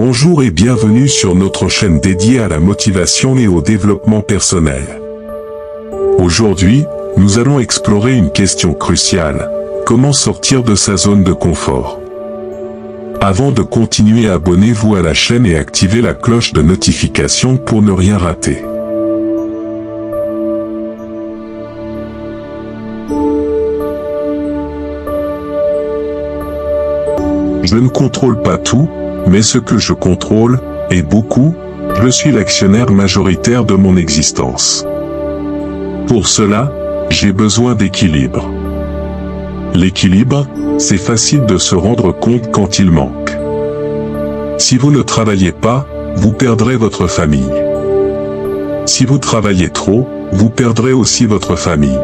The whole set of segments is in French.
Bonjour et bienvenue sur notre chaîne dédiée à la motivation et au développement personnel. Aujourd'hui, nous allons explorer une question cruciale: comment sortir de sa zone de confort? Avant de continuer, abonnez-vous à la chaîne et activez la cloche de notification pour ne rien rater. Je ne contrôle pas tout, mais ce que je contrôle, est beaucoup. Je suis l'actionnaire majoritaire de mon existence. Pour cela, j'ai besoin d'équilibre. L'équilibre, c'est facile de se rendre compte quand il manque. Si vous ne travaillez pas, vous perdrez votre famille. Si vous travaillez trop, vous perdrez aussi votre famille.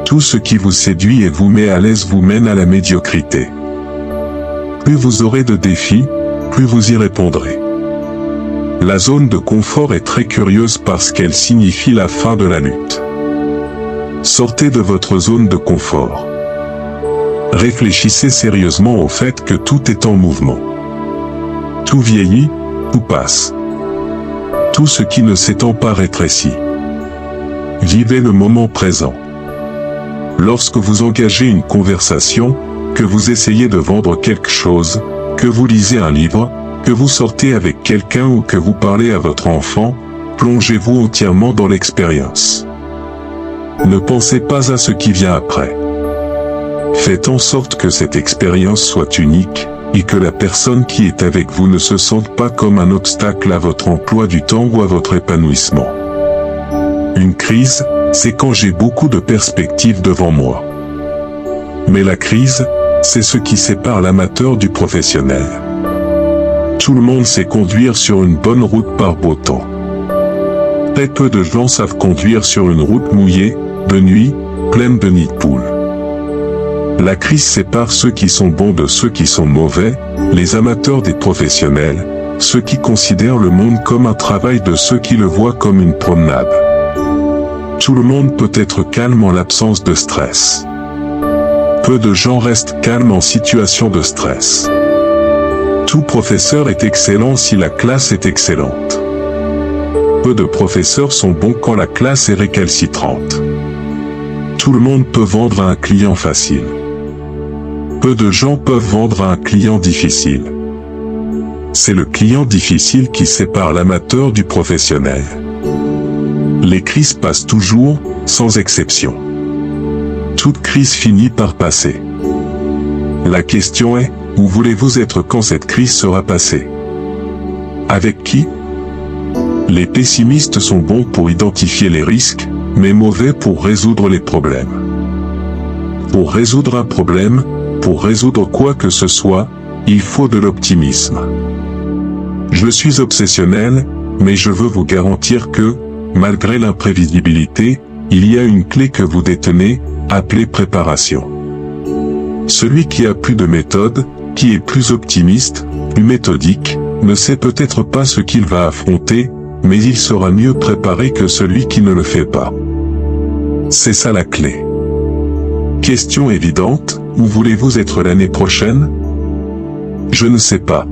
Tout ce qui vous séduit et vous met à l'aise vous mène à la médiocrité. Plus vous aurez de défis, plus vous y répondrez. La zone de confort est très curieuse parce qu'elle signifie la fin de la lutte. Sortez de votre zone de confort. Réfléchissez sérieusement au fait que tout est en mouvement. Tout vieillit, tout passe. Tout ce qui ne s'étend pas rétrécit. Vivez le moment présent. Lorsque vous engagez une conversation, que vous essayez de vendre quelque chose, que vous lisez un livre, que vous sortez avec quelqu'un ou que vous parlez à votre enfant, plongez-vous entièrement dans l'expérience. Ne pensez pas à ce qui vient après. Faites en sorte que cette expérience soit unique, et que la personne qui est avec vous ne se sente pas comme un obstacle à votre emploi du temps ou à votre épanouissement. Une crise, c'est quand j'ai beaucoup de perspectives devant moi. Mais la crise, c'est ce qui sépare l'amateur du professionnel. Tout le monde sait conduire sur une bonne route par beau temps. Très peu de gens savent conduire sur une route mouillée, de nuit, pleine de nids de poules. La crise sépare ceux qui sont bons de ceux qui sont mauvais, les amateurs des professionnels, ceux qui considèrent le monde comme un travail de ceux qui le voient comme une promenade. Tout le monde peut être calme en l'absence de stress. Peu de gens restent calmes en situation de stress. Tout professeur est excellent si la classe est excellente. Peu de professeurs sont bons quand la classe est récalcitrante. Tout le monde peut vendre à un client facile. Peu de gens peuvent vendre à un client difficile. C'est le client difficile qui sépare l'amateur du professionnel. Les crises passent toujours, sans exception. Toute crise finit par passer. La question est, où voulez-vous être quand cette crise sera passée? Avec qui? Les pessimistes sont bons pour identifier les risques, mais mauvais pour résoudre les problèmes. Pour résoudre un problème, pour résoudre quoi que ce soit, il faut de l'optimisme. Je suis obsessionnel, mais je veux vous garantir que, malgré l'imprévisibilité, il y a une clé que vous détenez, appelée préparation. Celui qui a plus de méthode, qui est plus optimiste, plus méthodique, ne sait peut-être pas ce qu'il va affronter, mais il sera mieux préparé que celui qui ne le fait pas. C'est ça la clé. Question évidente, où voulez-vous être l'année prochaine? Je ne sais pas.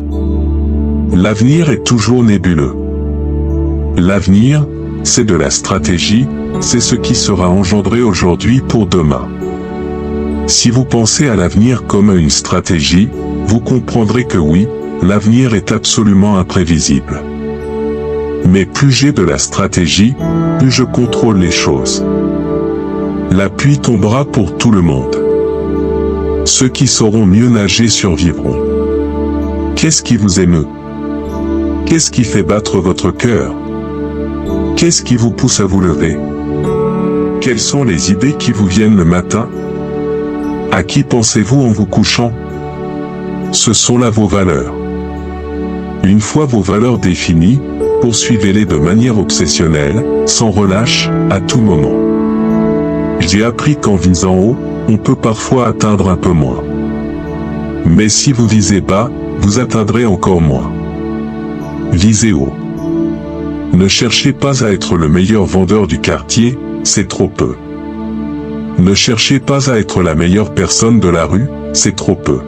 L'avenir est toujours nébuleux. L'avenir, c'est de la stratégie, c'est ce qui sera engendré aujourd'hui pour demain. Si vous pensez à l'avenir comme à une stratégie, vous comprendrez que oui, l'avenir est absolument imprévisible. Mais plus j'ai de la stratégie, plus je contrôle les choses. La pluie tombera pour tout le monde. Ceux qui sauront mieux nager survivront. Qu'est-ce qui vous émeut? Qu'est-ce qui fait battre votre cœur? Qu'est-ce qui vous pousse à vous lever? Quelles sont les idées qui vous viennent le matin? À qui pensez-vous en vous couchant? Ce sont là vos valeurs. Une fois vos valeurs définies, poursuivez-les de manière obsessionnelle, sans relâche, à tout moment. J'ai appris qu'en visant haut, on peut parfois atteindre un peu moins. Mais si vous visez bas, vous atteindrez encore moins. Visez haut. Ne cherchez pas à être le meilleur vendeur du quartier, c'est trop peu. Ne cherchez pas à être la meilleure personne de la rue, c'est trop peu.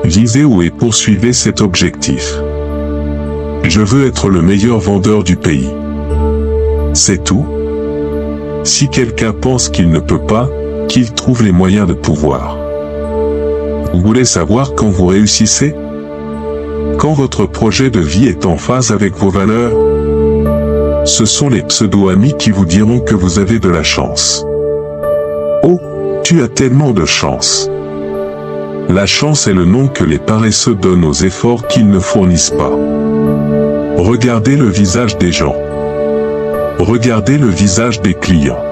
Visez haut et poursuivez cet objectif. Je veux être le meilleur vendeur du pays. C'est tout. Si quelqu'un pense qu'il ne peut pas, qu'il trouve les moyens de pouvoir. Vous voulez savoir quand vous réussissez? Quand votre projet de vie est en phase avec vos valeurs? Ce sont les pseudo-amis qui vous diront que vous avez de la chance. Oh, tu as tellement de chance. La chance est le nom que les paresseux donnent aux efforts qu'ils ne fournissent pas. Regardez le visage des gens. Regardez le visage des clients.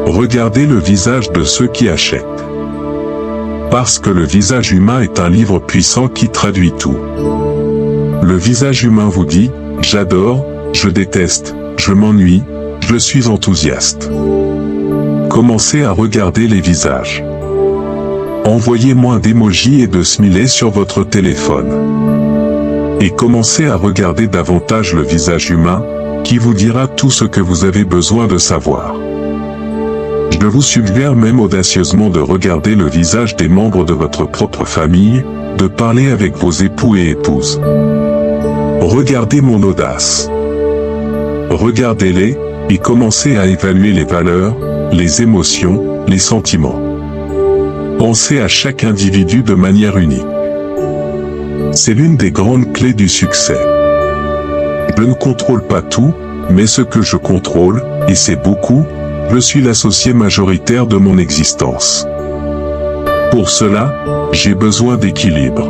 Regardez le visage de ceux qui achètent. Parce que le visage humain est un livre puissant qui traduit tout. Le visage humain vous dit « J'adore », « Je déteste », « Je m'ennuie », « Je suis enthousiaste ». Commencez à regarder les visages. Envoyez moins d'émojis et de smileys sur votre téléphone. Et commencez à regarder davantage le visage humain, qui vous dira tout ce que vous avez besoin de savoir. Je vous suggère même audacieusement de regarder le visage des membres de votre propre famille, de parler avec vos époux et épouses. Regardez mon audace. Regardez-les, et commencez à évaluer les valeurs, les émotions, les sentiments. Pensez à chaque individu de manière unique. C'est l'une des grandes clés du succès. Je ne contrôle pas tout, mais ce que je contrôle, et c'est beaucoup, je suis l'associé majoritaire de mon existence. Pour cela, j'ai besoin d'équilibre.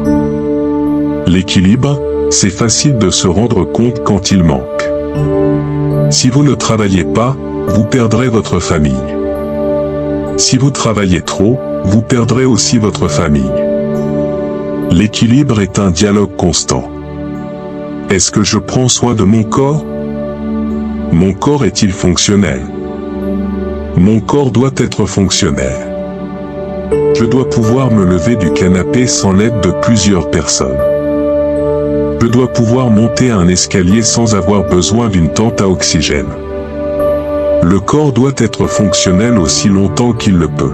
L'équilibre, c'est facile de se rendre compte quand il manque. Si vous ne travaillez pas, vous perdrez votre famille. Si vous travaillez trop, vous perdrez aussi votre famille. L'équilibre est un dialogue constant. Est-ce que je prends soin de mon corps? Mon corps est-il fonctionnel? Mon corps doit être fonctionnel. Je dois pouvoir me lever du canapé sans l'aide de plusieurs personnes. Je dois pouvoir monter un escalier sans avoir besoin d'une tente à oxygène. Le corps doit être fonctionnel aussi longtemps qu'il le peut.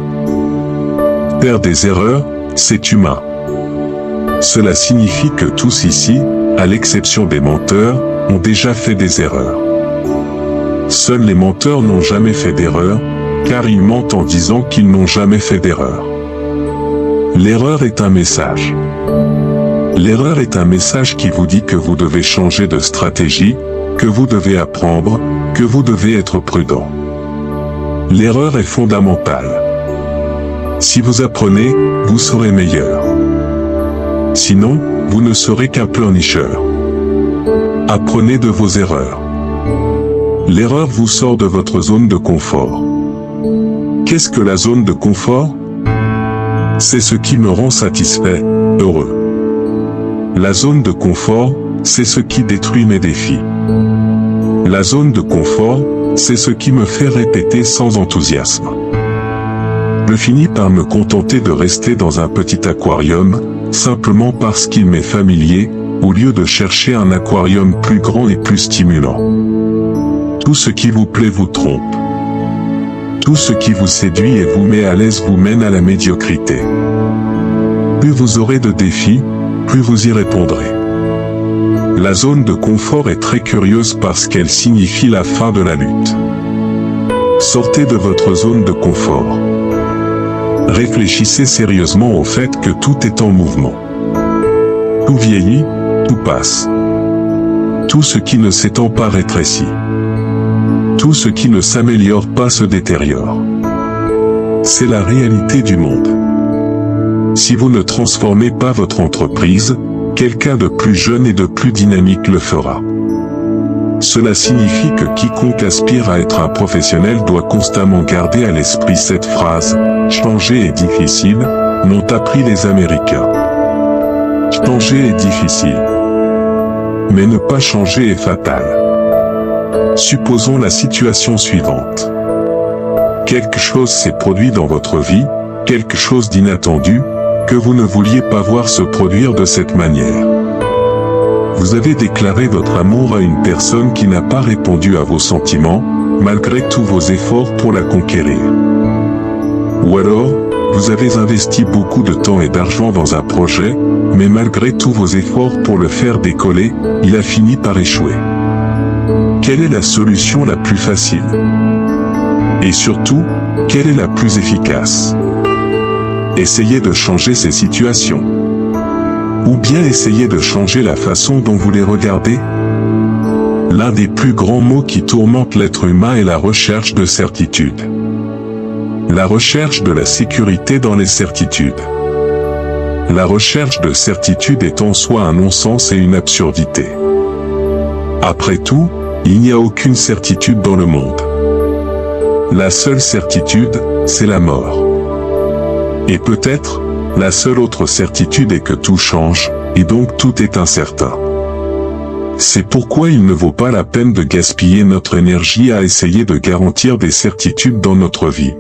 Faire des erreurs, c'est humain. Cela signifie que tous ici, à l'exception des menteurs, ont déjà fait des erreurs. Seuls les menteurs n'ont jamais fait d'erreur, car ils mentent en disant qu'ils n'ont jamais fait d'erreur. L'erreur est un message. L'erreur est un message qui vous dit que vous devez changer de stratégie, que vous devez apprendre, que vous devez être prudent. L'erreur est fondamentale. Si vous apprenez, vous serez meilleur. Sinon, vous ne serez qu'un pleurnicheur. Apprenez de vos erreurs. L'erreur vous sort de votre zone de confort. Qu'est-ce que la zone de confort? C'est ce qui me rend satisfait, heureux. La zone de confort, c'est ce qui détruit mes défis. La zone de confort, c'est ce qui me fait répéter sans enthousiasme. Je finis par me contenter de rester dans un petit aquarium, simplement parce qu'il m'est familier, au lieu de chercher un aquarium plus grand et plus stimulant. Tout ce qui vous plaît vous trompe. Tout ce qui vous séduit et vous met à l'aise vous mène à la médiocrité. Plus vous aurez de défis, plus vous y répondrez. La zone de confort est très curieuse parce qu'elle signifie la fin de la lutte. Sortez de votre zone de confort. Réfléchissez sérieusement au fait que tout est en mouvement. Tout vieillit, tout passe. Tout ce qui ne s'étend pas rétrécit. Tout ce qui ne s'améliore pas se détériore. C'est la réalité du monde. Si vous ne transformez pas votre entreprise, quelqu'un de plus jeune et de plus dynamique le fera. Cela signifie que quiconque aspire à être un professionnel doit constamment garder à l'esprit cette phrase « Changer est difficile », m'ont appris les Américains. Changer est difficile. Mais ne pas changer est fatal. Supposons la situation suivante. Quelque chose s'est produit dans votre vie, quelque chose d'inattendu, que vous ne vouliez pas voir se produire de cette manière. Vous avez déclaré votre amour à une personne qui n'a pas répondu à vos sentiments, malgré tous vos efforts pour la conquérir. Ou alors, vous avez investi beaucoup de temps et d'argent dans un projet, mais malgré tous vos efforts pour le faire décoller, il a fini par échouer. Quelle est la solution la plus facile? Et surtout, quelle est la plus efficace? Essayez de changer ces situations. Ou bien essayez de changer la façon dont vous les regardez. L'un des plus grands mots qui tourmentent l'être humain est la recherche de certitude. La recherche de la sécurité dans les certitudes. La recherche de certitude est en soi un non-sens et une absurdité. Après tout, il n'y a aucune certitude dans le monde. La seule certitude, c'est la mort. Et peut-être, la seule autre certitude est que tout change, et donc tout est incertain. C'est pourquoi il ne vaut pas la peine de gaspiller notre énergie à essayer de garantir des certitudes dans notre vie.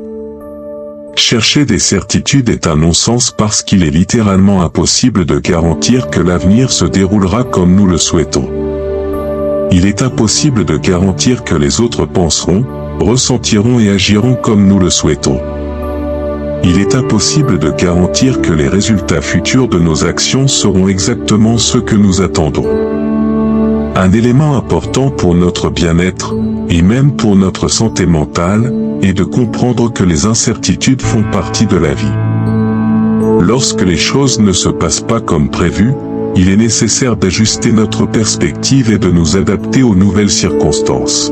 Chercher des certitudes est un non-sens parce qu'il est littéralement impossible de garantir que l'avenir se déroulera comme nous le souhaitons. Il est impossible de garantir que les autres penseront, ressentiront et agiront comme nous le souhaitons. Il est impossible de garantir que les résultats futurs de nos actions seront exactement ceux que nous attendons. Un élément important pour notre bien-être, et même pour notre santé mentale, est de comprendre que les incertitudes font partie de la vie. Lorsque les choses ne se passent pas comme prévu, il est nécessaire d'ajuster notre perspective et de nous adapter aux nouvelles circonstances.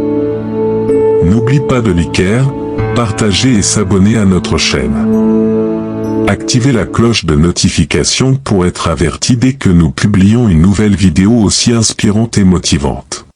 N'oublie pas de liker, partager et s'abonner à notre chaîne. Activez la cloche de notification pour être averti dès que nous publions une nouvelle vidéo aussi inspirante et motivante.